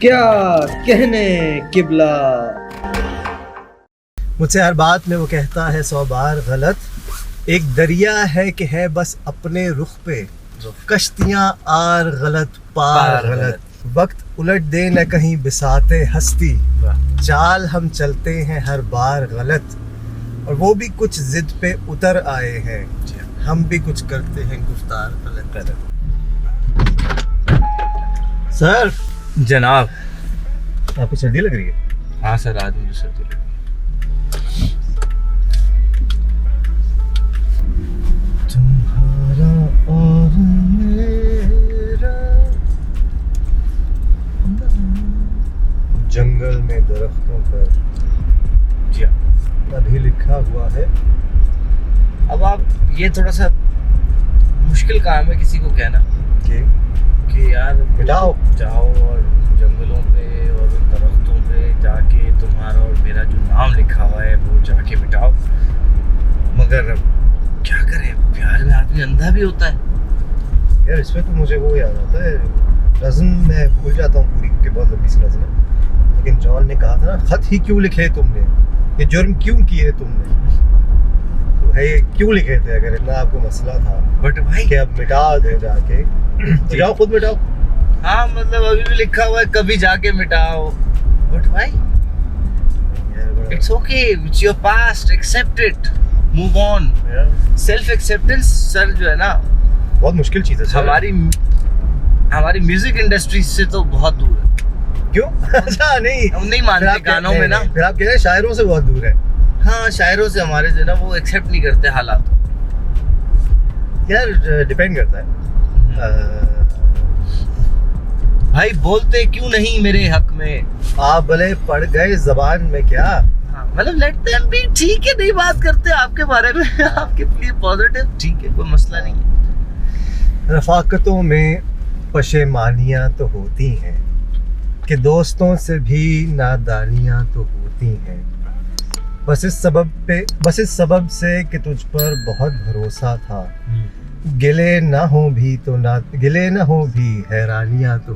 क्या कहने किबला। मुझसे हर बात में वो कहता है 100 बार गलत। एक दरिया है कि है बस अपने रुख पे, कश्तियां आर गलत पार गलत। वक्त उलट दे न कहीं बिसाते हस्ती, चाल हम चलते हैं हर बार गलत। और वो भी कुछ जिद पे उतर आए हैं, हम भी कुछ करते हैं गुफ्तार गलत। सर जनाब, आपको सर्दी लग रही है? हाँ सर, आज मुझे सर्दी लगी। तुम्हारा और मेरा जंगल में दरख्तों पर जी हाँ। अभी लिखा हुआ है। अब आप ये थोड़ा सा मुश्किल काम है किसी को कहना कि यार मिटाओ। जाओ और जंगलों पे और उन दरख्तों पे जाके तुम्हारा और मेरा जो नाम लिखा हुआ है वो जाके मिटाओ। मगर क्या करें, प्यार में आदमी अंधा भी होता है। यार इसमें तो मुझे वो याद आता है, नज़्म मैं भूल जाता हूँ पूरी क्योंकि बहुत लंबी सी नज़्म है, लेकिन जॉन ने कहा था ना, खत ही क्यों लिखे तुमने, ये जुर्म क्यों किए तुमने। तो भाई क्यों लिखे थे अगर इतना आपको मसला था? बट भाई कि अब मिटा दे जाके, तो जाओ खुद मिटाओ। हाँ, मतलब अभी भी लिखा हुआ है कभी जाके मिटाओ। बट भाई it's okay, it's your past, accept it, move on. Self acceptance sir जो है ना, बहुत मुश्किल चीज़ है सर। हमारी म्यूजिक इंडस्ट्री से तो बहुत दूर है। क्यों? अच्छा नहीं, हम नहीं मानते गानों में ना। फिर आप कह रहे हैं शायरों से बहुत दूर है। हाँ, शायरों से हमारे जो है ना वो एक्सेप्ट नहीं करते हालात। यार डिपेंड करता है। भाई बोलते क्यों नहीं मेरे हक में, आप भले पड़ गए जबान में क्या। मतलब लेट देम बी, ठीक है, नहीं बात करते आपके बारे में, आपके लिए पॉजिटिव, ठीक है, कोई मसला नहीं है। रफाकतों में पशेमानियाँ तो होती हैं कि दोस्तों से भी नादानियाँ तो होती हैं। बस इस सबब से कि तुझ पर बहुत भरोसा था, गिले ना हो भी हैरानियाँ तो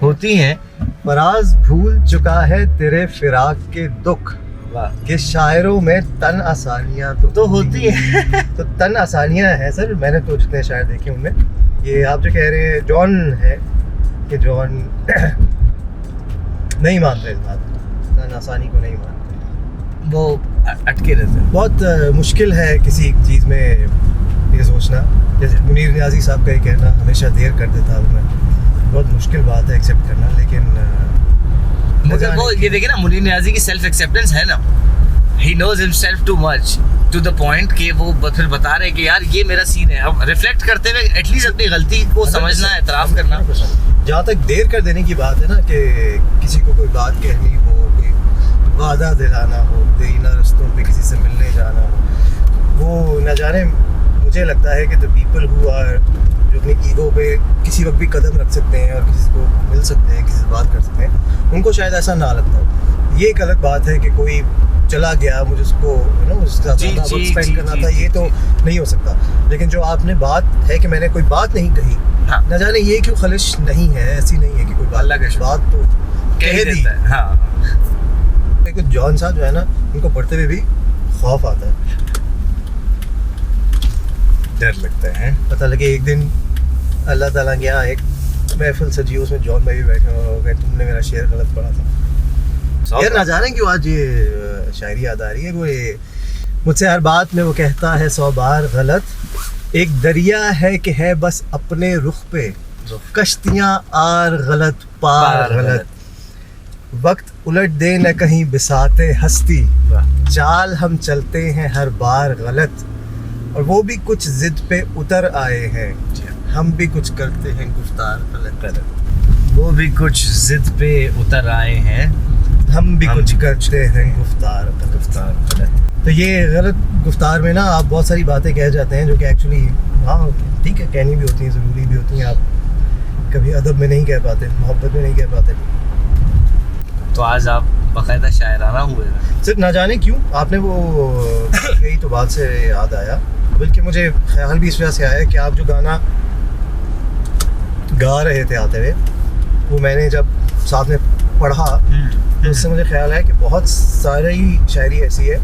होती हैं। फराज भूल चुका है तेरे फिराक के दुख, कि शायरों में तन आसानियाँ तो होती हैं। तो तन आसानियाँ हैं सर, मैंने तो जितने शायर देखे उनमें, ये आप जो कह रहे हैं जॉन है कि जॉन नहीं मानते इस बात, तन आसानी को नहीं मानते, वो अटके रहते हैं। बहुत मुश्किल है किसी चीज़ में ये सोचना। जैसे मुनीर नियाज़ी साहब का ये कहना, हमेशा देर कर देता हूँ मैं, बहुत मुश्किल बात है एक्सेप्ट करना। लेकिन मगर वो ये देखिए ना, मुनीर नियाज़ी की सेल्फ एक्सेप्टेंस है ना, he knows himself too much to the point कि वो फिर बता रहे कि यार ये मेरा सीन है। अब रिफ्लेक्ट करते हुए एटलीस्ट अपनी गलती को समझना है, एतराफ़ करना। जहाँ तक देर कर देने की बात है ना, कि किसी को कोई बात कहनी हो, कोई वादा दिलाना हो, देना रस्तों पे किसी से मिलने जाना हो, वो न जाने, मुझे लगता है कि द पीपल हु आर, जो अपनी ईगो पे किसी वक्त भी कदम रख सकते हैं और किसी को मिल सकते हैं, किसी से बात कर सकते हैं, उनको शायद ऐसा ना लगता हो। ये एक अलग बात है कि कोई चला गया, मुझे उसको उसका स्पेंड करना था, ये तो नहीं हो सकता। लेकिन जो आपने बात है कि मैंने कोई बात नहीं कही, हाँ। न जाने ये क्यों खलिश नहीं है, ऐसी नहीं है कि कोई बात तो कह दी। हाँ। कुछ जॉन साहब जो है ना, उनको पढ़ते हुए भी खौफ आता है, डर लगता है। पता लगे एक दिन अल्लाह ताला के यहाँ एक महफिल सजी, उसमें जॉन भाई भी बैठे हो गए, तुमने मेरा शेर गलत पढ़ा था। यार ना जाने क्यों आज ये शायरी याद आ रही है। वो ये मुझसे हर बात में वो कहता है 100 बार गलत। एक दरिया है कि है बस अपने रुख पे, कश्तियां आर गलत पार गलत। वक्त उलट दे न कहीं बिसाते हस्ती, चाल हम चलते हैं हर बार गलत। और वो भी कुछ जिद पे उतर आए हैं, हम भी कुछ करते हैं गुफ्तार गलत। वो भी कुछ जिद पे उतर आए हैं, हम भी कुछ करते हैं गुफ्तार गलत। तो ये गलत गुफ्तार में ना आप बहुत सारी बातें कह जाते हैं जो कि एक्चुअली हाँ ठीक है, कहनी भी होती हैं, ज़रूरी भी होती हैं। आप कभी अदब में नहीं कह पाते, मोहब्बत में नहीं कह पाते। तो आज आप बाकायदा शायराना हुए। सिर्फ ना जाने क्यों आपने वो यही तो बात से याद आया, बल्कि मुझे ख्याल भी इस वजह से आया कि आप जो गाना गा रहे थे आते हुए, वो मैंने जब साथ में पढ़ा तो उससे मुझे ख्याल है कि बहुत सारी शायरी ऐसी है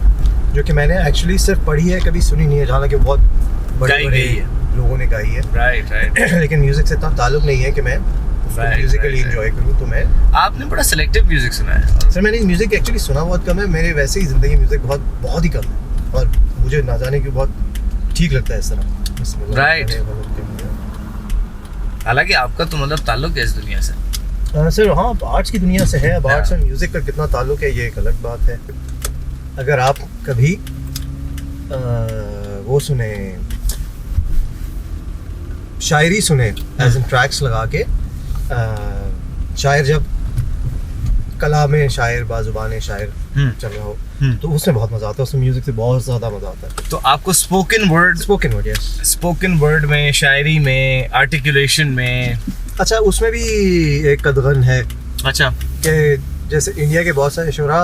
जो कि मैंने एक्चुअली सिर्फ पढ़ी है, कभी सुनी नहीं है, हालांकि बहुत गाई बड़े गई है। लोगों ने गाई है। राइट लेकिन म्यूजिक से इतना ताल्लुक नहीं है कि मैं म्यूजिकली एंजॉय करूँ। तो मैं आपने बड़ा सिलेक्टिव म्यूजिक सुना है। सर मैंने म्यूजिक एक्चुअली सुना बहुत कम है, मेरे वैसे ही ज़िंदगी म्यूजिक बहुत ही कम है और मुझे ना जाने की बहुत ठीक लगता है इस तरह। Right. हालांकि आपका तो मतलब ताल्लुक है इस दुनिया से। सर हाँ, आर्ट्स की दुनिया से है। अब हाँ। आर्ट्स और म्यूजिक का कितना ताल्लुक है ये एक अलग बात है। अगर आप कभी वो सुने, शायरी सुने एज इन ट्रैक्स लगा के, शायर जब कला में शायर बाजुबाने शायर चल रहा हो तो उसमें बहुत मजा आता है, उसमें म्यूजिक से बहुत ज्यादा मजा आता है। तो आपको spoken word yes. Spoken word में, शायरी में, आर्टिकुलेशन में, अच्छा उसमें भी एक कदगन है अच्छा कि जैसे इंडिया के बहुत सारे शुरा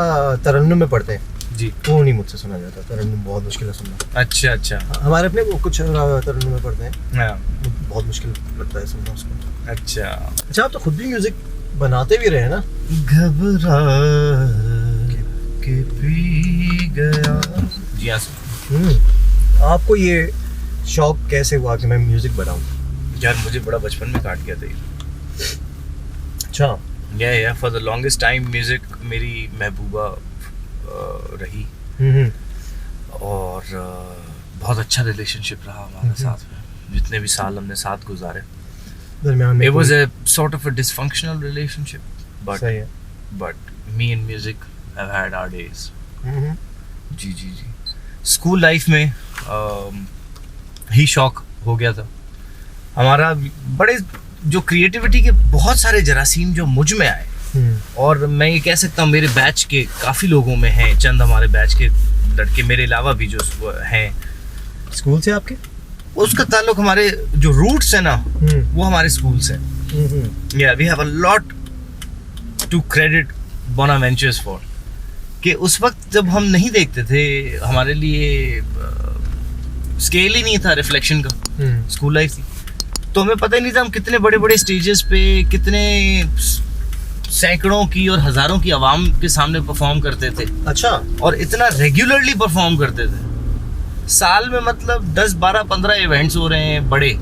तरन्नुम में पढ़ते हैं जी, वो नहीं मुझसे सुना जाता, तरन्नुम बहुत मुश्किल है सुनना। अच्छा हमारे अपने वो कुछ तरन्नुम में पढ़ते हैं, हाँ, बहुत मुश्किल लगता है सुनना उसको। अच्छा आप तो खुद भी म्यूजिक बनाते भी रहे ना? घबरा के पी गया जी हाँ। आपको ये शौक कैसे हुआ कि मैं म्यूजिक बनाऊं? यार मुझे बड़ा बचपन में काट गया था ये। अच्छा। या for the longest time music मेरी महबूबा रही और बहुत अच्छा रिलेशनशिप रहा हमारे साथ में, जितने भी साल हमने साथ गुजारे। दरमियान में It was a sort of a dysfunctional relationship, but सही है। me and music have had our days. जी स्कूल लाइफ में ही शौक हो गया था हमारा। बड़े जो क्रिएटिविटी के बहुत सारे जरासीम जो मुझ में आए, और मैं ये कह सकता हूँ मेरे बैच के काफ़ी लोगों में हैं, चंद हमारे बैच के लड़के मेरे अलावा भी जो हैं। स्कूल से आपके? उसका ताल्लुक हमारे जो रूट्स है ना वो हमारे स्कूल से। या we have a lot to credit Bonaventure's for कि उस वक्त जब हम नहीं देखते थे, हमारे लिए स्केल ही नहीं था रिफ्लेक्शन का, स्कूल लाइफ थी, तो हमें पता ही नहीं था हम कितने बड़े बड़े स्टेजेस पे कितने सैकड़ों की और हजारों की आवाम के सामने परफॉर्म करते थे। अच्छा। और इतना रेगुलरली परफॉर्म करते थे, साल में मतलब 10, 12, 15 इवेंट्स हो रहे हैं बड़े,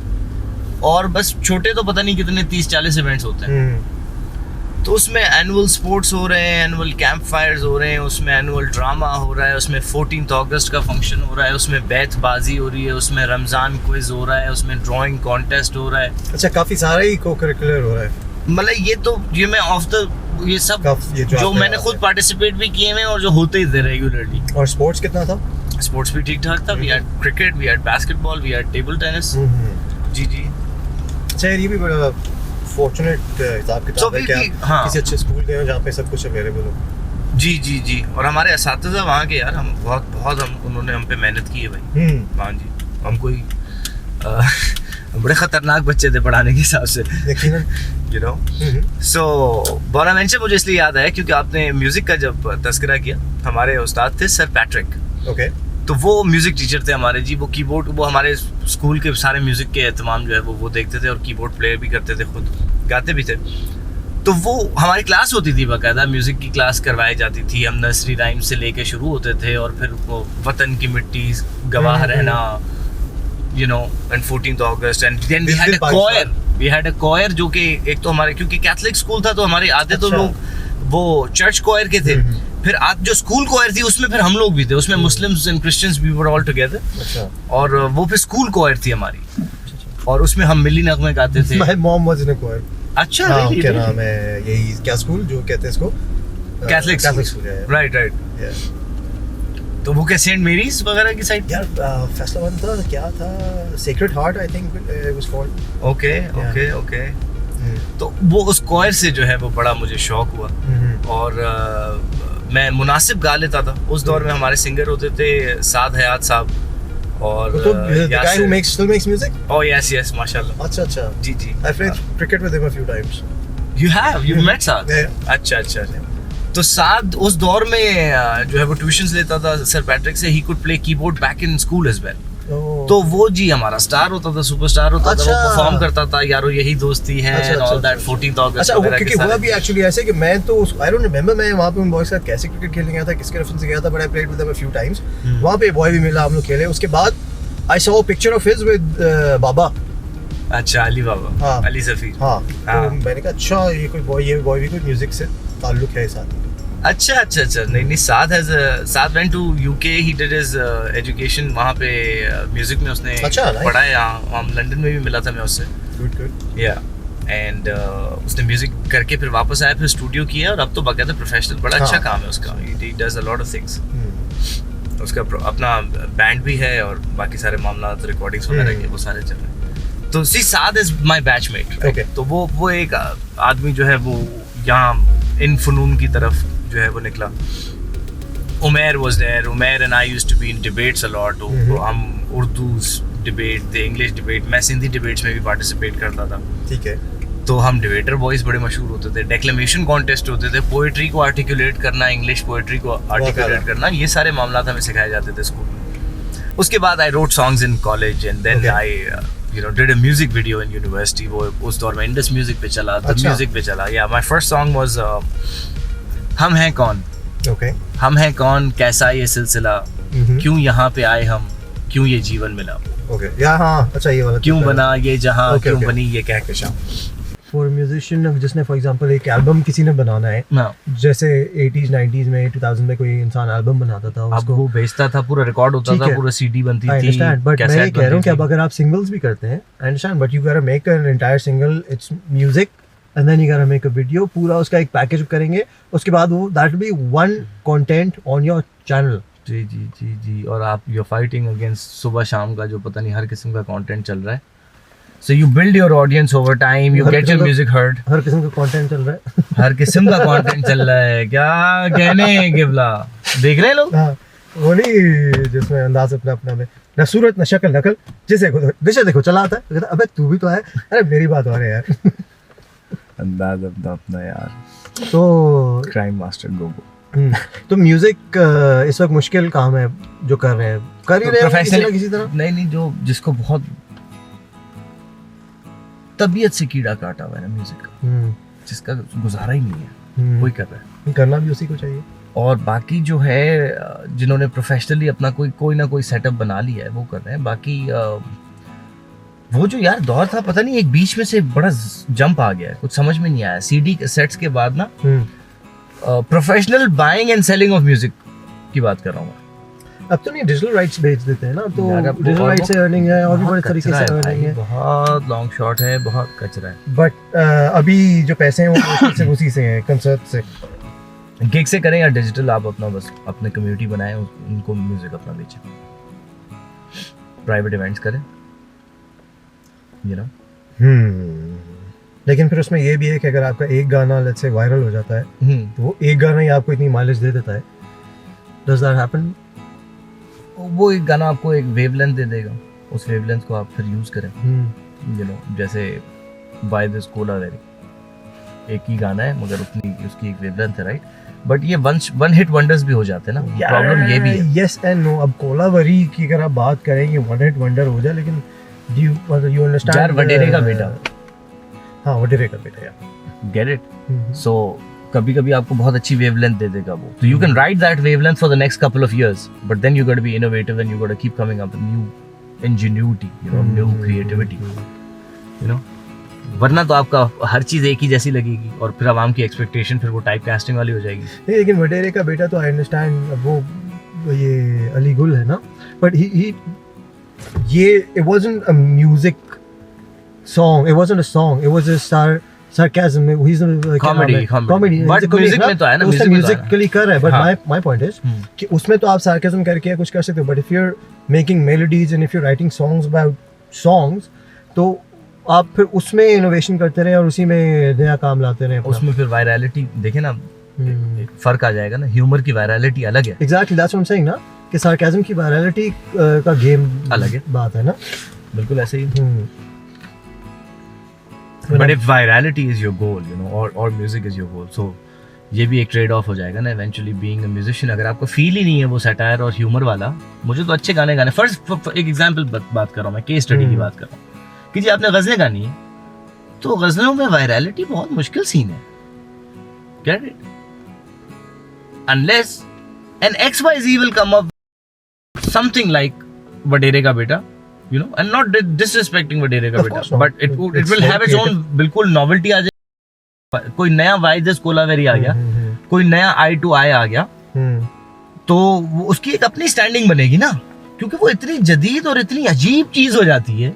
और बस छोटे तो पता नहीं कितने 30-40 इवेंट्स होते हैं। तो उसमें एनुअल स्पोर्ट्स हो रहे हैं, एनुअल कैंप फायर्स हो रहे हैं, उसमें एनुअल ड्रामा हो रहा है, उसमें 14 अगस्त का फंक्शन हो रहा है, उसमें बैतबाजी हो रही है, उसमें रमज़ान क्विज हो रहा है, उसमें ड्राइंग कॉन्टेस्ट हो रहा है। अच्छा, काफ़ी सारा ही को करिकुलर हो रहा है। मतलब ये मैं ऑफ द ये सब जो मैंने खुद पार्टिसिपेट भी किए हैं और जो होते ही थे रेगुलरली। और स्पोर्ट्स कितना था? स्पोर्ट्स भी ठीक ठाक था। We had cricket, we had basketball, we had table tennis. जी अच्छा, ये भी बड़ा फॉर्चुनेट हिसाब किताब है कि आप किसी अच्छे स्कूल गए हो जहाँ पे सब कुछ अवेलेबल हो। जी और हमारे असातिज़ा वहाँ के यार, हम बहुत उन्होंने हम पे मेहनत की है भाई। हाँ जी, हम कोई बड़े खतरनाक बच्चे थे पढ़ाने के हिसाब से, यू नो। सो बोनावेंचर मुझे इसलिए याद आया क्योंकि आपने म्यूजिक का जब तस्करा किया, हमारे उस्ताद थे सर पैट्रिक। ओके। तो वो म्यूजिक टीचर थे हमारे जी। वो कीबोर्ड, वो हमारे स्कूल के सारे म्यूजिक के एहतमाम जो है वो देखते थे, और कीबोर्ड प्लेयर भी करते थे, खुद गाते भी थे। तो वो हमारी क्लास होती थी, बाकायदा म्यूजिक की क्लास करवाई जाती थी। हम नर्सरी राइम से लेके शुरू होते थे, और फिर वो वतन की मिट्टी, गवाह रहना, you know, and 14th August, and then we had a choir जो कि एक तो हमारे, क्योंकि कैथलिक स्कूल था तो हमारे आधे तो लोग वो चर्च choir के थे, फिर आज जो स्कूल choir थी उसमें फिर हम लोग भी थे, उसमें मुस्लिम्स एंड क्रिश्चियंस भी वर ऑल टुगेदर। अच्छा। और वो फिर स्कूल choir थी हमारी, और उसमें हम मिली नगमे गाते थे। My mom was in a choir। अच्छा, क्या नाम है यही, क्या स्कूल जो कहते हैं इसको? Catholic school. राइट। तो वो क्या सेंट मेरीज वगैरह की साइड? यार फैसलाबाद था, क्या था, sacred heart I think it was called. Okay. तो वो उस choir से जो है वो बड़ा मुझे शौक हुआ, और मैं मुनासिब गा लेता था। उस दौर में हमारे सिंगर होते थे साद हयात साहब, और तो the guy who still makes music? Oh yes, माशाल्लाह। अच्छा। जी। I played cricket with him a few times. You met साद? अच्छा। तो साद उस दौर में जो है वो ट्यूशंस लेता था सर पैट्रिक से। He could play keyboard back in school as well. तो वो जी हमारा स्टार होता था, सुपरस्टार होता था, वो अच्छा। परफॉर्म करता था, यारो यही दोस्ती है अच्छा, and all that, अच्छा। 14th August अच्छा, वो वगैरह के क्योंकि हुआ सारे। भी एक्चुअली ऐसे कि मैं तो आई डोंट रिमेंबर मैं वहाँ पे उन बॉयज के साथ कैसे क्रिकेट खेलने गया था, किसके रेफरेंस से गया था, but I played with them a few times. वहाँ पे बॉय भी मिला, हम लोग खेले। उसके बाद I saw a picture of his with Baba. अच्छा, अली बाबा, हाँ। अली सफीर। हाँ, हाँ। तो मैंने कहा अच्छा ये बॉय भी कोई म्यूजिक से ताल्लुक है साथ। अच्छा, नहीं साथ went to UK, he did his education वहाँ पे म्यूजिक में उसने अच्छा, nice। पढ़ा है। यहाँ हम लंदन में भी मिला था मैं उससे, गुड। या एंड उसने म्यूजिक करके फिर वापस आया, फिर स्टूडियो किया और अब तो बाकायदा प्रोफेशनल, बड़ा अच्छा हाँ। काम है उसका। he does a lot of things। उसका अपना बैंड भी है और बाकी सारे मामला रिकॉर्डिंग्स वगैरह के वो सारे चल रहे हैं। तो सी साद इज माय बैचमेट। Okay। तो वो एक आदमी जो है वो यहाँ इन फनून की तरफ जो है वो निकला। Umair was there, Umair and I used to be in debates a lot। तो हम उर्दू डिबेट थे, इंग्लिश डिबेट, मैं सिंधी डिबेट्स में भी पार्टिसिपेट करता था। ठीक है। तो हम डिबेटर बॉयज बड़े मशहूर होते थे। डेक्लेमेशन कॉन्टेस्ट होते थे, पोएट्री को आर्टिकुलेट करना, इंग्लिश पोएट्री को आर्टिकुलेट करना, ये सारे मामला हमें सिखाए जाते थे स्कूल में। उसके बाद I wrote songs in college and then I did a music video in university। वो उस दौर में इंडस म्यूजिक पे चला, द म्यूजिक पे चला। या माय फर्स्ट सॉन्ग वाज हम हैं कौन। ओके। हम हैं कौन, कैसा ये सिलसिला, क्यों यहाँ पे आए हम, क्यों ये जीवन मिला, ओके। या हाँ, अच्छा ये वाला क्यों बना ये जहां, Okay, क्यों okay। बनी ये कहकशां। फॉर म्यूजिशियन जिसने फॉर एग्जांपल एक एल्बम किसी ने बनाना है, हाँ। जैसे 80s 90s में 2000 में कोई इंसान एल्बम बनाता था, अब उसको वो बेचता था, पूरा रिकॉर्ड होता ठीक था, है। पूरा सीडी बनती आई थी, अंडरस्टैंड, बट मैं ये कैसेट कह रहा हूँ कि बनती अब अगर आप सिंगल्स भी करते हैं, I understand, but you gotta make an entire single, it's music and then you gotta make a video, पूरा उसका एक पैकेज करेंगे, उसके बाद वो that will be one content on your channel. जी। और आप यू फाइटिंग अगेंस्ट सुबह शाम का जो पता नहीं हर किस्म का कंटेंट चल रहा है। So you build your audience over time, you her get your किस्म का- म्यूजिक हर्ड। हर किस्म का कंटेंट चल रहा है। हर किस्म का कंटेंट चल रहा है, क्या कहने हैं गिबला, देख रहे हैं लोग। हाँ, वो नहीं जिसमें अंदाज अपना अपना में न सूरत न शक्ल नकल, जिसे देखो चला आता है, कहता अबे तू भी तो है, अरे मेरी बात हो रही है यार। अंदाज अपना यार, तो क्राइम मास्टर गोगो। तो म्यूजिक इस वक्त मुश्किल काम है जो कर रहे हैं, कर ही रहे हैं किसी ना किसी तरह। नहीं, जो जिसको बहुत तबीयत से कीड़ा काटा हुआ है ना म्यूजिक का, जिसका गुजारा ही नहीं है, वही कर रहा है। करना भी उसी को चाहिए। और बाकी जो है जिन्होंने प्रोफेशनली अपना कोई ना कोई सेटअप बना लिया है वो कर रहे हैं। बाकी वो जो यार दौर था, पता नहीं एक बीच में से बड़ा जंप आ गया है, कुछ समझ में नहीं आया। सीडी सेट्स के बाद ना professional buying and selling of music की बात कर रहा हूँ। अब तो नहीं, डिजिटल राइट्स बेच देते हैं ना, तो यार, अब डिजिटल और राइट्स से अर्निंग है, और भी बड़े बहुत तरीके कचरा से है अर्निंग भाई, है। बहुत लॉन्ग शॉट है, बहुत कचरा है। बट अभी जो पैसे हैं वो सिर्फ उसी से हैं, कंसर्ट से। गिग से करें या डिजिटल, आप अपना बस अपने कम्युनिटी बनाएं, उनको म्यूजिक अपना बेचें, प्राइवेट इवेंट्स करें, यू नो। लेकिन फिर उसमें ये भी है कि अगर आपका एक गाना लेट्स से वायरल हो जाता है, तो वो एक गाना ही आपको इतनी माइलेज दे देता है। Does that happen? वो एक गाना आपको एक वेवलेंथ दे देगा, उस वेवलेंथ को आप फिर यूज करें, यू नो। जैसे बाय दिस कोलावेरी, एक ही गाना है मगर उतनी उसकी एक वेवलेंथ है, राइट? बट ये वन हिट वंडर्स भी हो जाते हैं ना, प्रॉब्लम ये भी है। Yes and no. अब कोलावेरी की अगर आप बात करें ये वन हिट वंडर हो जाए, लेकिन यू अंडरस्टैंड यार वडेरे का बेटा, हाँ वडेरे का बेटा यार, गेट इट। सो कभी कभी आपको बहुत अच्छी वेवलेंथ दे देगा वो, तो you can ride that wavelength for the next couple of years, but then you got to be innovative and you got to keep coming up with new ingenuity, you know, new creativity, you know. वरना तो आपका हर चीज एक ही जैसी लगेगी और फिर आवाम की एक्सपेक्टेशन फिर वो टाइप कास्टिंग वाली हो जाएगी। नहीं, लेकिन वडेरे का बेटा तो आई अंडरस्टैंड, वो ये अली गुल है ना, बट ही ये it wasn't a music song, it wasn't a song, it was a sarcasm, he's a comedy but music में तो है ना, उससे musically कर रहा है, but my point is कि उसमें तो आप sarcasm करके कुछ कर सकते हो, but if you're making melodies and if you're writing songs about songs, तो आप फिर उसमें इनोवेशन करते रहे और उसी में नया काम लाते रहे। उसमें फिर वायरलिटी देखे ना, फर्क आ जाएगा ना, ह्यूमर की वायरलिटी अलग है। Exactly, that's what I am saying ना, कि sarcasm की वायरलिटी का गेम अलग है, बात है ना, बिल्कुल ऐसे ही। But if virality is your goal, you know, or music is your goal, so ये भी एक ट्रेड ऑफ हो जाएगा ना इवेंचुअली बीइंग अ म्यूजिशियन। अगर आपको फील ही नहीं है वो सटायर और ह्यूमर वाला, मुझे तो अच्छे गाने गाने। फर्स्ट एक एग्जांपल बात कर रहा हूँ मैं, केस स्टडी की बात कर रहा हूँ कि जी आपने गजलें गानी है तो गजलों में वायरलिटी बहुत मुश्किल सीन है, get it, unless an XYZ will come up something like वडेरे का बेटा, you know, and not disrespecting वडेरे का बेटा, but it will have its own बिल्कुल नॉवेल्टी आ जाए। कोई नया वाई दिस कोलावेरी आ गया, कोई नया आई टू आई आ गया, तो उसकी एक अपनी स्टैंडिंग बनेगी ना, क्योंकि वो इतनी जदीद और इतनी अजीब चीज हो जाती है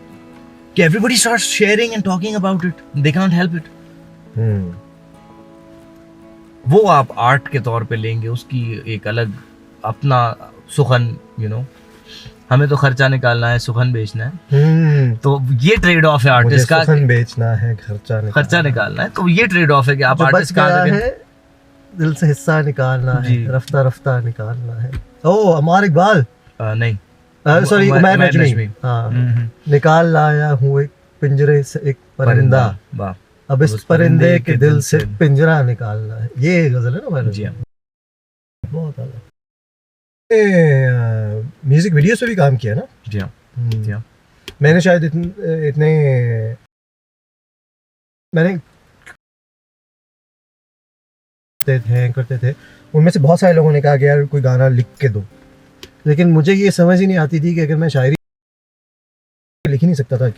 कि everybody starts sharing and talking about it, they can't help it. वो आप आर्ट के तौर पे लेंगे, उसकी एक अलग अपना सुखन, यू नो, हमें तो खर्चा निकालना है, सुखन बेचना है, तो ये ट्रेड ऑफ है आर्टिस्ट का, सुखन बेचना है, खर्चा निकालना है, तो ये ट्रेड ऑफ है कि आप आर्टिस्ट का है, दिल से हिस्सा निकालना है, रफ्ता रफ्ता निकालना है। ओ अमर इकबाल नहीं, सॉरी उमर नजमी, निकाल लाया हूँ एक पिंजरे से एक परिंदा, अब इस परिंदे के दिल से पिंजरा निकालना है। ये गजल है ना उमर नजमी, बहुत आला। म्यूजिक वीडियोस पे भी काम किया ना? जी हाँ। मैंने शायद इतने मैंने करते थे उनमें से बहुत सारे लोगों ने कहा कि यार कोई गाना लिख के दो, लेकिन मुझे ये समझ ही नहीं आती थी कि अगर मैं शायरी लिख ही नहीं सकता था,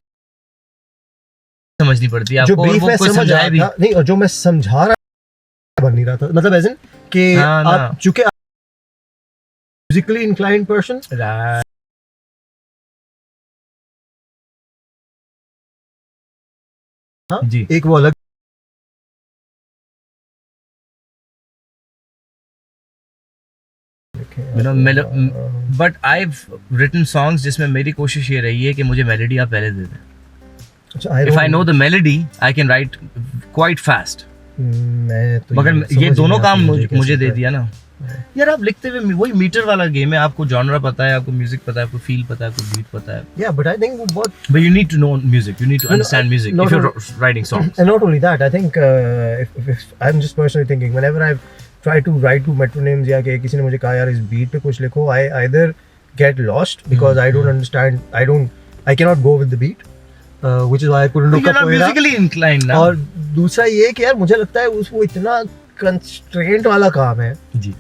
समझनी पड़ती है जो ब्रीफ में समझ आया था नहीं, और जो मैं समझा रहा बन नहीं रहा था, मतलब एज इन कि आप चूंकि musically inclined person, right, जी, एक वो अलग बट I've written songs जिसमें मेरी कोशिश ये रही है कि मुझे मेलोडी आप पहले दे दें। If I know the melody, I can write quite fast। मगर ये दोनों काम मुझे दे दिया ना यार। आप लिखते हुए वही मीटर वाला गेम है, आपको जॉनरा पता है, आपको म्यूजिक पता है, आपको फील पता है, आपको बीट पता है। Yeah, but I think वो बहुत, but you need to know music, you need to understand music if you're writing songs. And not only that, I think if I'm just personally thinking, whenever I've tried to write to metronomes या कि किसी ने मुझे कहा यार इस beat पे कुछ लिखो, I either get lost because I don't understand, I cannot go with the beat, which is why I couldn't look up. You're not musically inclined ना। और दूसरा ये कि यार मुझे लगता है वो इतना कंस्ट्रेंट वाला काम है जी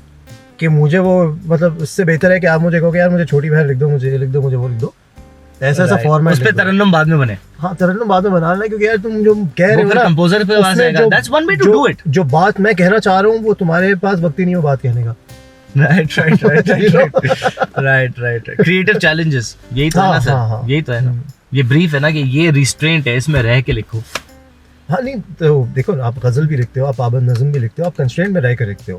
कि मुझे वो, मतलब इससे बेहतर है कि आप मुझे कहो कि यार मुझे छोटी बहन लिख दो, मुझे ये लिख दो, मुझे वो लिख दो, ऐसा फॉर्मेट, उस पे तरन्नुम बाद में बने। हाँ, तरन्नुम बाद में बनाना है, क्योंकि यार तुम जो कह रहे हो ना कंपोजर पे आवाज आएगा, that's one way to do it. जो बात मैं कहना चाह रहा हूँ वो तुम्हारे पास वक्त ही नहीं हो बात कहने का। राइट क्रिएटिव चैलेंजेस, यही तो है ना सर, यही तो है ना, ये ब्रीफ है ना कि ये रिस्ट्रेंट है, इसमें रह के लिखो। हाँ नहीं तो देखो आप गजल भी लिखते हो, आप पाबंद नज़म भी लिखते हो, आप कंस्ट्रेंट में रह कर लिखते हो,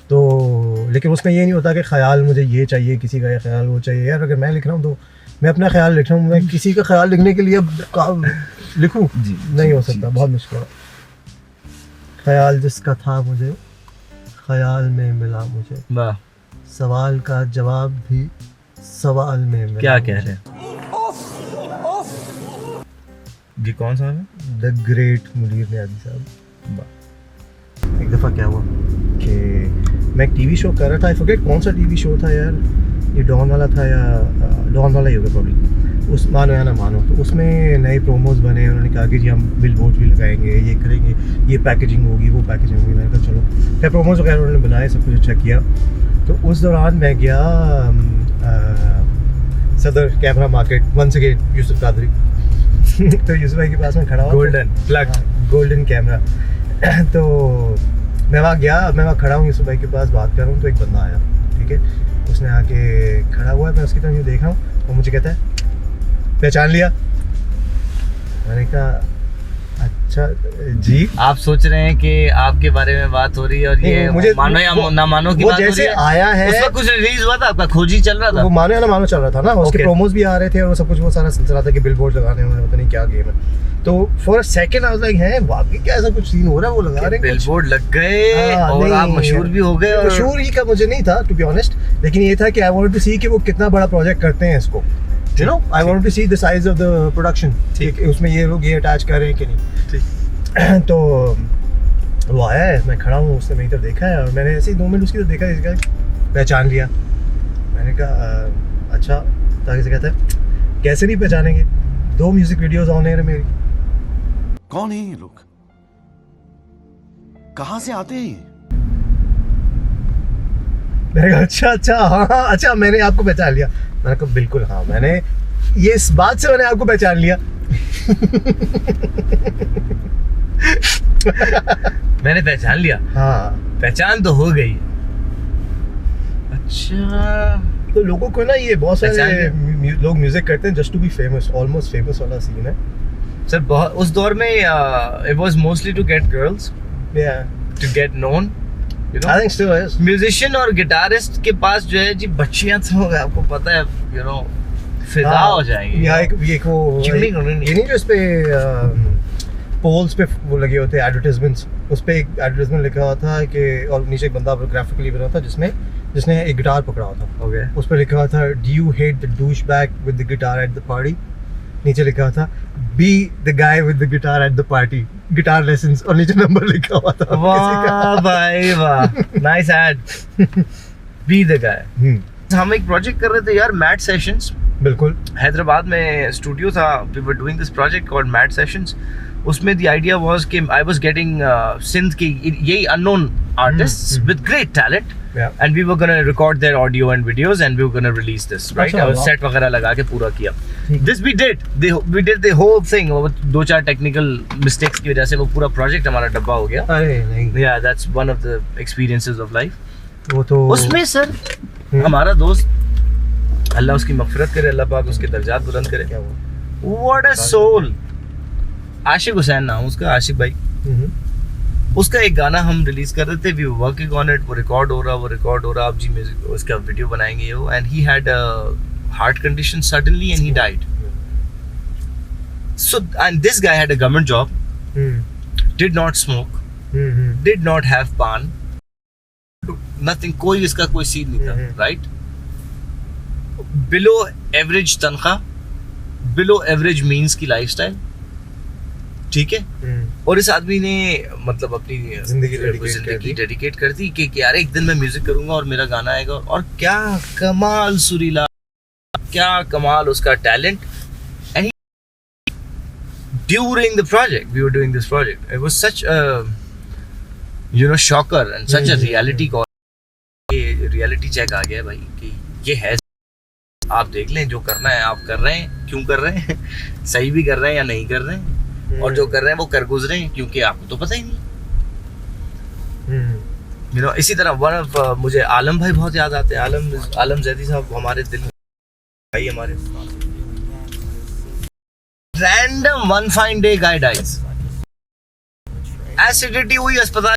तो लेकिन उसमें ये नहीं होता कि ख्याल मुझे ये चाहिए, किसी का ये ख्याल वो चाहिए। यार अगर मैं लिख रहा हूँ तो मैं अपना ख्याल लिख रहा हूँ, मैं किसी का ख्याल लिखने के लिए लिखूँ नहीं हो सकता, बहुत मुश्किल है। ख्याल जिसका था मुझे ख्याल में मिला, मुझे सवाल का जवाब भी सवाल में मिला। क्या कह रहे हैं जी, कौन सा है? द ग्रेट मुनीर नियाज़ी साहब। एक दफ़ा क्या हुआ कि मैं एक टीवी शो कर रहा था, आई फॉरगेट कौन सा टीवी शो था यार, ये डॉन वाला था या डॉन वाला ही होगा प्रॉब्ली, उस मानो या ना मानो, तो उसमें नए प्रोमोज बने, उन्होंने कहा कि जी हम बिल बोर्ड भी लगाएंगे, ये करेंगे, ये पैकेजिंग होगी, वो पैकेजिंग होगी। मैंने कहा चलो, फिर प्रोमोज वगैरह उन्होंने बनाए, सब कुछ अच्छा किया। तो उस दौरान मैं गया Saddar camera market, once again Yusuf Qadri तो यूसुफ भाई के पास में खड़ा हुआ, गोल्डन कैमरा तो मैं वहाँ गया, मैं वहाँ खड़ा हूँ यूसुफ भाई के पास बात कर रहा हूँ, तो एक बंदा आया, ठीक है, उसने आके खड़ा हुआ है, मैं उसकी तरफ यूँ देख रहा हूँ, वो मुझे कहता है पहचान लिया। मैंने कहा अच्छा जी। आप सोच रहे हैं कि आपके बारे में बात हो रही है और ये मुझे मानो या ना मानो की बात हो रही है। जैसे आया है उस वक्त कुछ रिलीज हुआ था, आपका खोजी चल रहा था, वो मानो या ना मानो चल रहा था ना, उसके प्रोमोज भी आ रहे थे और सब कुछ, वो सारा सिलसिला था कि बिलबोर्ड लगाने हैं, पता नहीं क्या गेम है। तो for a second I was like है वाकई क्या ऐसा कुछ सीन हो रहा है, वो लगा रहे हैं, बिलबोर्ड लग गए और आप मशहूर भी हो गए। मशहूर ही का मुझे नहीं था टू बी ऑनेस्ट, लेकिन ये था कि आई वांटेड टू सी कि वो कितना बड़ा प्रोजेक्ट करते हैं इसको, you know, I wanted to see the size of the production, ठीक, उसमें ये लोग ये अटैच कर रहे हैं कि नहीं। तो वो आया है, मैं खड़ा हूँ, उसने मेरी तरफ देखा है और मैंने ऐसे ही 2 मिनट उसकी तरफ देखा, इसका पहचान लिया। मैंने कहा अच्छा, ताकि से कहता है कैसे नहीं पहचानेंगे, 2 म्यूजिक वीडियोस ऑन है मेरी। कौन है ये लोग, कहां से आते हैं ये? मैंने कहा अच्छा हाँ अच्छा, मैंने आपको पहचान लिया। मैंने कहा बिल्कुल हाँ, मैंने ये इस बात से मैंने आपको पहचान लिया। मैंने पहचान लिया। हाँ, पहचान तो हो गई। अच्छा, तो लोगों को ना ये बहुत सारे पहचान लोग म्यूजिक करते हैं just to be famous, almost famous वाला सीन है सर। बहुत उस दौर में it was mostly to get girls, to get known, you know. I think still is. Musician और गिटारिस्ट के पास जो है जी बच्चियां तो आपको पता है, यू नो, फिदा हो जाएंगी। यहाँ एक वो चिमनी ये नहीं जो इस पे पोल्स पे वो लगे होते हैं एडवर्टाइजमेंट्स, उस पे एक एडवर्टाइजमेंट लिखा हुआ था कि, और नीचे एक बंदा ग्राफिकली बना था जिसने एक गिटार पकड़ा हुआ था। ओके। उस पे लिखा हुआ था do you hate the douchebag with the guitar at the party. नीचे लिखा हुआ था be the guy with the guitar at the party, guitar lessons, और नीचे नंबर लिखा हुआ था। वाह भाई वाह, nice ad. Be the guy. हम एक प्रोजेक्ट कर रहे थे यार, मैट सेशंस। बिल्कुल। हैदराबाद में स्टूडियो था, we were doing this project called mat sessions. उसमें द आइडिया वाज कि आई वाज गेटिंग सिंथ के यही unknown artists with great talent, and we were gonna record their audio and videos and we were gonna release this, right. और set वगैरह लगा के पूरा किया। This we did the whole thing. 2-4 technical mistakes की वजह से वो पूरा प्रोजेक्ट हमारा डब्बा हो गया। अरे नहीं, या that's one of the experiences of life. वो तो उसमें सर हमारा दोस्त, अल्लाह उसकी मगफिरत करे, अल्लाह पाक उसके दर्जात बुलंद करे, क्या हुआ? व्हाट अ सोल, आशिक हुसैन नाम उसका, आशिक भाई। उसका एक गाना हम रिलीज कर रहे थे, we were working on it, वो रिकॉर्ड हो रहा, अब जी म्यूजिक उसका वीडियो बनाएंगे वो, and he had a heart condition suddenly and he died. So and this guy had a government job, did not smoke, did not have paan, nothing, कोई इसका कोई सीन नहीं था, राइट। बिलो एवरेज तनख्वाह, below average means की lifestyle, ठीक है। और इस आदमी ने मतलब अपनी जिंदगी डेडिकेट कर दी कि यार एक दिन मैं म्यूजिक करूंगा और मेरा गाना आएगा। और क्या कमाल सुरीला, क्या कमाल उसका talent. And during the project, we were doing this project, it was such a you know shocker and such a reality call. ये रियलिटी चेक आ गया भाई कि ये है, आप देख लें, जो करना है आप कर रहे हैं, क्यों कर रहे हैं, सही भी कर रहे हैं या नहीं कर रहे हैं, और जो कर रहे हैं वो कर गुजरे हैं, क्योंकि आपको तो पता ही नहीं। यू नो, इसी तरह वन ऑफ मुझे आलम भाई बहुत याद आते हैं। आलम जैदी साहब हमारे दिल में भाई, हमारे random one fine day guy dies, acidity हुई अस्पताल,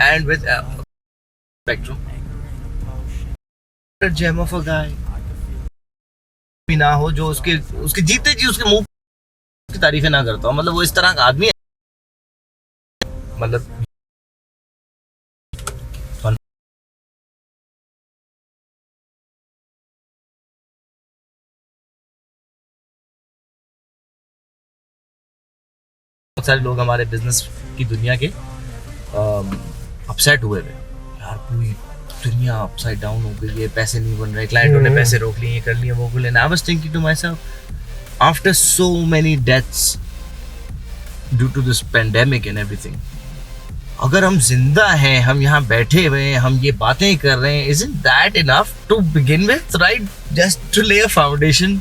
and with spectrum gem of a guy भी ना हो जो उसके जीते जी उसके मुंह की तारीफें ना करता हो। मतलब वो इस तरह का आदमी है, मतलब बहुत सारे लोग हमारे बिजनेस की दुनिया के अपसेट हुए थे यार, पूरी दुनिया अपसाइड डाउन हो गई है, पैसे नहीं बन रहे, क्लाइंटों ने पैसे रोक लिए, कर लिए, वो बोले। I was thinking to myself, after so many deaths due to this pandemic and everything, अगर हम जिंदा हैं, हम यहाँ बैठे हुए हैं, हम ये बातें कर रहे हैं, isn't that enough to begin with, right? Just to lay a foundation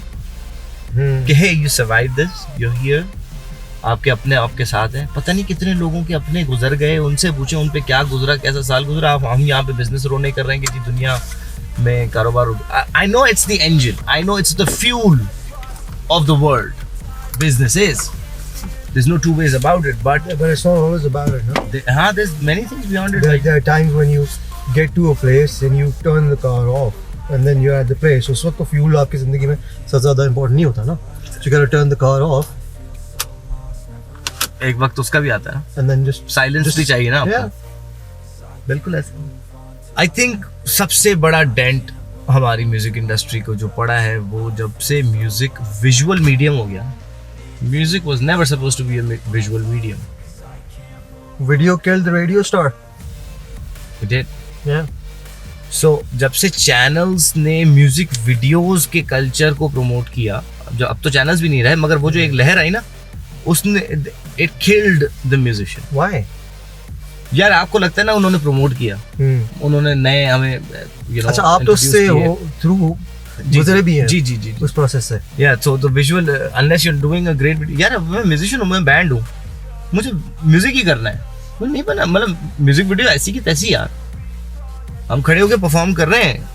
कि hey, you survived this, you're here, आपके अपने आपके साथ हैं। पता नहीं कितने लोगों के अपने गुजर गए, उनसे पूछे उन पे क्या गुजरा, कैसा साल गुजरा। हम यहाँ पे बिजनेस रोने कर रहे हैं कि दुनिया में कारोबार। I know it's the engine, I know it's the fuel of the world, business is, there's no two ways about it, but it's not always about it, no? There's many things beyond it. There are times when you get to a place and you turn the car off and then you're at the place. उस वक्त तो fuel आपकी जिंदगी में सबसे ज़्यादा important नहीं होता ना। You gotta turn the car off. एक वक्त उसका भी आता है and then just साइलेंस भी चाहिए ना आपको। बिल्कुल ऐसे। आई थिंक सबसे बड़ा डेंट हमारी म्यूजिक इंडस्ट्री को जो पड़ा है, वो जब से म्यूजिक विजुअल मीडियम हो गया, Music was never supposed to be a visual medium. Video killed the radio star. It did. Yeah. So जब से चैनल्स ने म्यूजिक वीडियोस के कल्चर को प्रमोट किया, जो अब तो चैनल्स भी नहीं रहे, मगर वो जो एक लहर आई ना, उसने it killed the musician. Why? यार आपको लगता है ना उन्होंने प्रमोट किया, उन्होंने नए हमें अच्छा, आप तो उससे हो थ्रू गुजरे भी हैं. जी जी जी उस प्रोसेस से. Yeah so the visual unless you are doing a great video. यार मैं म्यूजिशियन हूँ, मैं बैंड हूँ, मुझे म्यूजिक ही करना है, मुझे नहीं बना मतलब म्यूजिक वीडियो ऐसी की तैसी. यार हम खड़े होके परफॉर्म कर रहे हैं,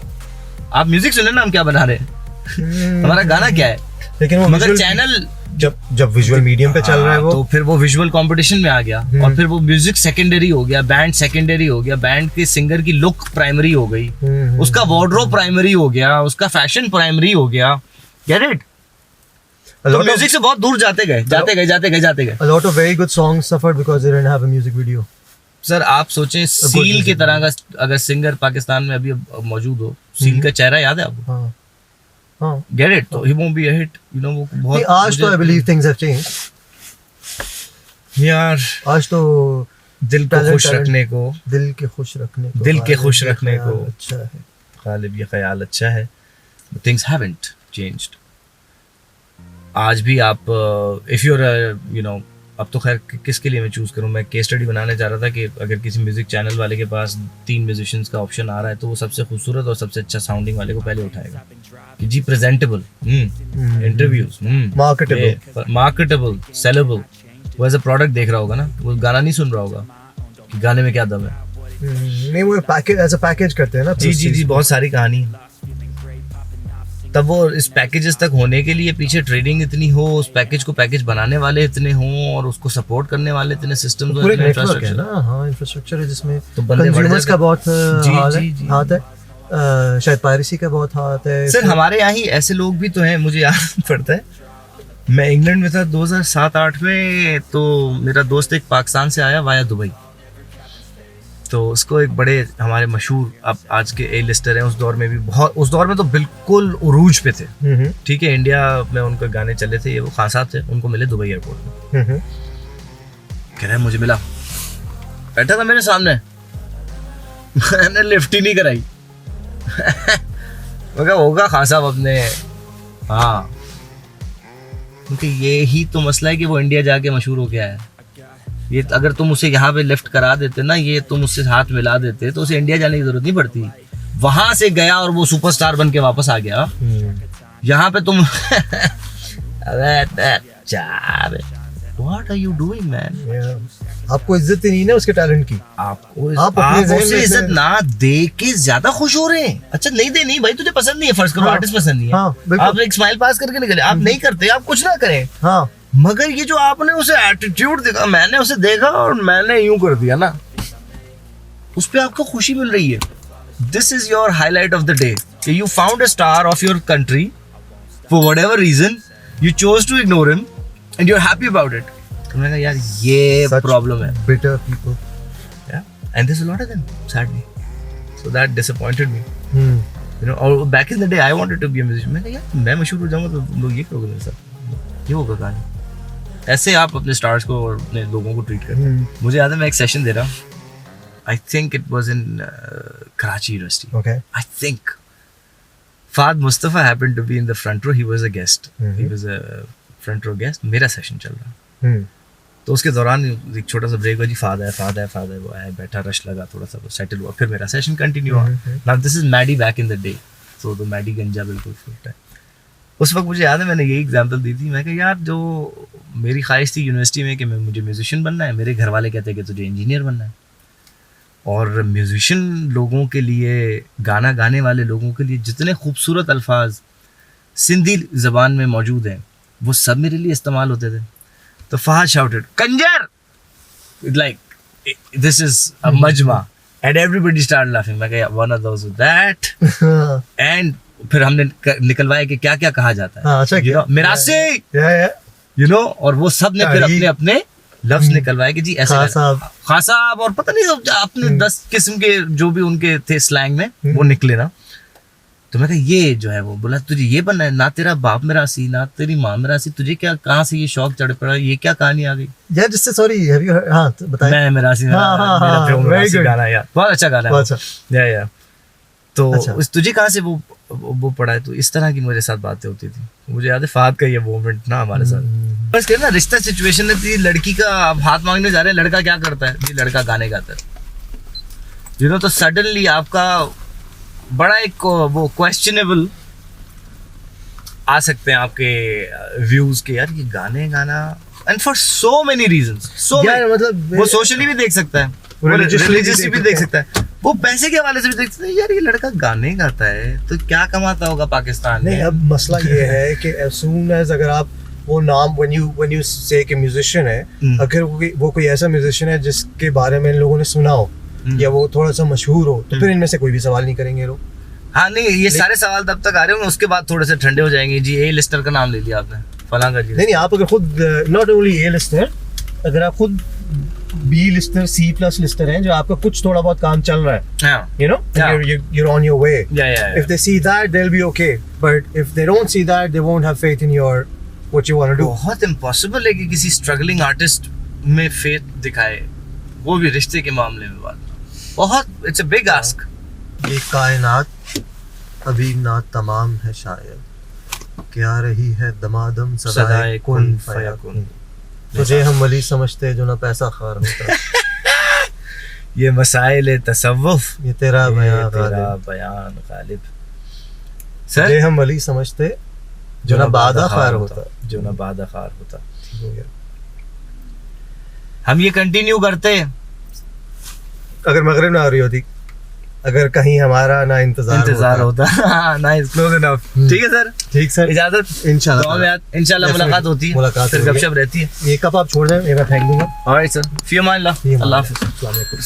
आप म्यूजिक सुने ना हम क्या बना रहे हैं, हमारा गाना क्या है. लेकिन वो मगर चैनल जब विजुअल मीडियम पे चल रहा है वो, तो फिर वो विजुअल कंपटीशन में आ गया, और फिर वो म्यूजिक सेकेंडरी हो गया, बैंड सेकेंडरी हो गया, बैंड के सिंगर की लुक प्राइमरी हो गई, उसका वार्डरोब प्राइमरी हो गया, उसका फैशन प्राइमरी हो गया. Get it? तो म्यूजिक से बहुत दूर जाते गए. A lot of very good songs suffered because they didn't have a music video. Sir आप सोचें सील की तरह का अगर सिंगर पाकिस्तान में अभी मौजूद हो, सील का चेहरा याद है आपको? हाँ. Get it? तो he won't be a hit. You know वो बहुत. आज तो I believe things have changed. यार आज तो दिल को खुश रखने को, दिल के खुश रखने को अच्छा है. गालिब ये ख्याल अच्छा है. Things haven't changed. आज भी आप if you're a अब तो खैर किसके लिए मैं चूज करूं, मैं केस स्टडी बनाने जा रहा था कि अगर किसी म्यूजिक चैनल वाले के पास 3 म्यूजिशियंस का ऑप्शन आ रहा है तो वो सबसे खूबसूरत और सबसे अच्छा साउंडिंग वाले को पहले उठाएगा कि जी प्रेजेंटेबल, इंटरव्यूज, मार्केटेबल, सेलेबल. वो एज अ प्रोडक्ट देख रहा होगा ना, वो गाना नहीं सुन रहा होगा कि गाने में क्या दम है. नहीं, वो पैकेज एज अ पैकेज करते हैं ना. जी बहुत सारी कहानी. तब वो इस पैकेजेस तक होने के लिए पीछे ट्रेडिंग इतनी हो, उस पैकेज को पैकेज बनाने वाले इतने हों, और उसको सपोर्ट करने वाले इतने सिस्टम्स हो, इतने इंफ्रास्ट्रक्चर है ना. हाँ, इंफ्रास्ट्रक्चर है जिसमें तो कंज्यूमर्स का बहुत हाथ है. शायद पायरेसी का बहुत हाथ है. सर हमारे यहाँ ही ऐसे लोग भी तो हैं. मुझे याद पड़ता है मैं इंग्लैंड में था 2007-8 में, तो मेरा दोस्त एक पाकिस्तान से आया वाया दुबई. तो उसको एक बड़े हमारे मशहूर, अब आज के ए लिस्टर हैं, उस दौर में भी बहुत, उस दौर में तो बिल्कुल उरूज पे थे. ठीक है, इंडिया में उनके गाने चले थे. ये वो खान साहब थे, उनको मिले दुबई एयरपोर्ट में. कह रहे मुझे मिला, बैठा था मेरे सामने, मैंने लिफ्ट ही नहीं कराई. मैं होगा खान साहब अपने. हाँ, क्योंकि ये ही तो मसला है कि वो इंडिया जाके मशहूर हो गया है. ये अगर तुम उसे यहाँ पे लिफ्ट करा देते ना, ये तुम उससे हाथ मिला देते तो उसे इंडिया जाने की जरूरत नहीं पड़ती. वहां से गया और वो सुपरस्टार बन के वापस आ गया. यहाँ पे तुम What are you doing, man? आपको इज्जत ही नहीं ना उसके टैलेंट की. आप उसे इज्जत ना दे के ज्यादा खुश हो रहे हैं. अच्छा नहीं दे, नहीं भाई तुझे पसंद नहीं है, फर्स्ट करो आर्टिस्ट पसंद नहीं है, आप एक स्माइल पास करके निकले, आप नहीं करते, आप कुछ ना करें. हाँ, मगर ये जो आपने उसे एटीट्यूड देखा, मैंने उसे देखा और मैंने यूं कर दिया ना, उस पे आपको खुशी मिल रही है. This is your highlight of the day. You found a star of your country for whatever reason, you chose to ignore him and you are happy about it. तो मैंने कहा यार ये प्रॉब्लम है. Bitter people, and there is a lot of them sadly. So that disappointed me. You know, और back in the day I wanted to be a musician. मैंने कहा यार मैं मशहूर हो जाऊंगा तो लोग ये करोगे मेरे साथ, ये होगा कहानी. ऐसे आप अपने स्टार्स को और अपने लोगों को ट्रीट करते हैं. मुझे याद है मैं एक सेशन दे रहा हूँ, I think it was in Karachi university. I think Fahad Mustafa happened to be in the front row. He was a guest, he was a front row guest. मेरा सेशन चल रहा. तो उसके दौरान एक छोटा सा ब्रेक हुआ. जी फाद है वो आया, बैठा, रश लगा, थोड़ा सा सेटल हुआ, फिर मेरा सेशन कंटिन्यू हुआ. Now this is Maddy back in the day. So तो मैडी गंजा बिल्कुल फिट है. उस वक्त मुझे याद है मैंने यही एग्जांपल दी थी. मैं कहा यार जो मेरी ख्वाहिश थी यूनिवर्सिटी में कि मुझे म्यूजिशियन बनना है, मेरे घर वाले कहते हैं कि तुझे इंजीनियर बनना है. और म्यूजिशियन लोगों के लिए, गाना गाने वाले लोगों के लिए जितने खूबसूरत अल्फाज सिंधी ज़बान में मौजूद हैं वो सब मेरे लिए इस्तेमाल होते थे. तो फहद शाउटेड कंजर, लाइक दिस इज अ मजमा, एंड एवरीबॉडी स्टार्ट लाफिंग. मैं कहा one of those with that. एंड फिर हमने निकलवाया कि क्या क्या कहा जाता है, मिरासी, यू नो, और वो सब ने फिर अपने अपने लफ्ज निकलवाए कि जी ऐसे खान साहब, और पता नहीं अपने 10 किस्म के जो भी उनके थे स्लैंग में वो निकले ना. तो मैं कहा ये जो है वो बोला तुझे ये बनना है, ना तेरा बाप मरासी ना तेरी माँ मरासी, तुझे क्या कहाँ से ये शौक चढ़ पड़ा, ये क्या कहानी आ गई? यार जिससे सॉरी हाँ बताएं। मैं मरासी, मेरा प्योर मरासी गाना है यार, बहुत अच्छा गाना है। अच्छा या तो अच्छा। तुझे कहाँ से वो पड़ा है? तो इस तरह की मेरे साथ बातें होती थी। मुझे याद है फाद का ये मोमेंट ना हमारे साथ, बस कहना रिश्ता सिचुएशन है, लड़की का आप हाथ मांगने जा रहे हैं, लड़का क्या करता है? ये लड़का गाने गाता है, तो सडनली आपका बड़ा एक वो क्वेश्चनेबल आ सकते हैं आपके व्यूज के, यार ये गाने गाना, and for so many reasons, यार मतलब वो सोशली भी देख सकता है, रिलीजियसली भी देख सकता है, वो पैसे के हवाले से भी देख सकता है। यार ये लड़का गाने गाता है तो क्या कमाता होगा पाकिस्तान में? नहीं, अब मसला ये है कि as soon as अगर आप वो नाम when you say कि म्यूजिशियन है, अगर वो कोई ऐसा म्यूजिशियन है जिसके बारे में इन लोगों ने सुना हो या वो थोड़ा सा मशहूर हो, तो फिर इनमें से कोई भी सवाल नहीं करेंगे लोग। हाँ नहीं, ये सारे सवाल तब तक आ रहे होंगे, उसके बाद थोड़े से ठंडे हो जाएंगे। जी ए लिस्टर का नाम ले लिया आपने, फलां का जी। नहीं, आप अगर खुद नॉट ओनली ए लिस्टर, अगर आप खुद B lister C plus lister हैं, जो आपका कुछ थोड़ा बहुत काम चल रहा है, you know, you're on your way. If they see that, they'll be okay. But if they don't see that, they won't have faith in what you want to do. बहुत इम्पॉसिबल है कि किसी स्ट्रगलिंग आर्टिस्ट में faith दिखाए, वो भी रिश्ते के मामले में। बात बहुत, इट्स अ बिग आस्क। ये कायनात अभी ना तमाम है शायद, क्या रही है दमादम सदाए कुन फयाकुन। तुझे हम वली समझते जो ना पैसा खार होता। ये मसाइल तसव्वुफ, ये तेरा बयान गालिब। तुझे हम वली समझते जो ना बादा खार होता, जो ना बादा खार होता। हम ये कंटिन्यू करते हैं अगर मगरिब ना आ रही होती, अगर कहीं हमारा ना इंतजार होता। Nice, close enough. ठीक है सर, ठीक सर, इजाजत। इंशाल्लाह मुलाकात होती है, मुलाकात फिर गपशप रहती है। ये कप आप छोड़ दें, मैं फेंक दूंगा। ऑलराइट सर, फी अमान अल्लाह, अल्लाह हाफिज़। अस्सलाम वालेकुम।